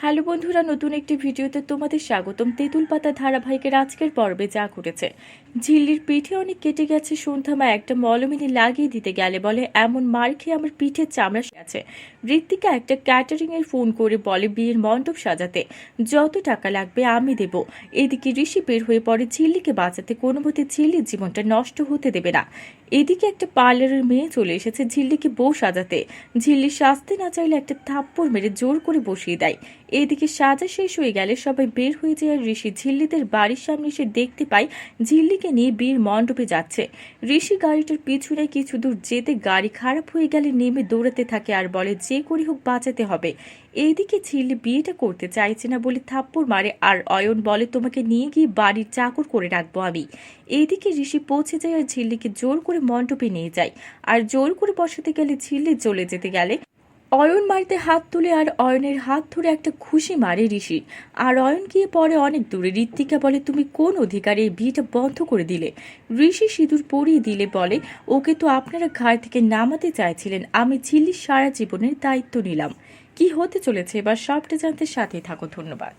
Hello বন্ধুরা, নতুন একটি ভিডিওতে তোমাদের স্বাগতম। তেঁতুল পাতা ধারাবাহিকের আজকের পর্বে যা ঘটেছে, ঝিল্লির পিঠে অনেক কেটে গেছে। সন্ধ্যামা একটা মলমিনি লাগিয়ে দিতে গেলে বলে, এমন মার খেয়ে আমার পিঠের চামড়া গেছে। ঋত্বিকা একটা ক্যাটারিং এর ফোন করে বলে বিয়ের মণ্ডপ সাজাতে যত টাকা লাগবে আমি দেব। এদিকে ঋষি বের হয়ে পড়ে ঝিল্লিকে বাঁচাতে, কোনো মতে ঝিল্লির জীবনটা নষ্ট হতে দেবে না। এদিকে একটা পার্লারের মেয়ে চলে এসেছে ঝিল্লিকে বউ সাজাতে। ঝিল্লি সাজতে না চাইলে একটা থাপ্পড় মেরে জোর করে বসিয়ে দেয়। এদিকে সাজা শেষ হয়ে গেলে সবাই বের হয়ে যায় আর ঋষি ঝিল্লিদের বাড়ির সামনে এসে দেখতে পায় ঝিল্লিকে নিয়ে বিয়ের মণ্ডপে যাচ্ছে। ঋষি গাড়িটার পিছনে কিছু দূর যেতে গাড়ি খারাপ হয়ে গেলে নেমে দৌড়াতে থাকে আর বলে যে করে হোক বাঁচাতে হবে। এইদিকে ঝিল্লি বিয়েটা করতে চাইছে না বলে থাপ্পড় মারে আর অয়ন বলে তোমাকে নিয়ে গিয়ে বাড়ির চাকর করে রাখবো আমি। এইদিকে ঋষি পৌঁছে যায় আর ঝিল্লিকে জোর করে মণ্ডপে নিয়ে যায়। আর জোর করে বসাতে গেলে ঝিল্লি চলে যেতে গেলে অয়ন মারিতে হাত তুলে আর অয়নের হাত ধরে একটা ঘুষি মারে ঋষি। আর অয়ন গিয়ে পড়ে অনেক দূরে। ঋত্বিকা বলে তুমি কোন অধিকারে এই বিয়েটা বন্ধ করে দিলে? ঋষি সিঁদুর পরিয়ে দিলে বলে ওকে তো আপনারা ঘাড় থেকে নামাতে চাইছিলেন, আমি ঝিল্লির সারা জীবনের দায়িত্ব নিলাম। কি হতে চলেছে এবার সবটা জানতে সাথেই থাকো। ধন্যবাদ।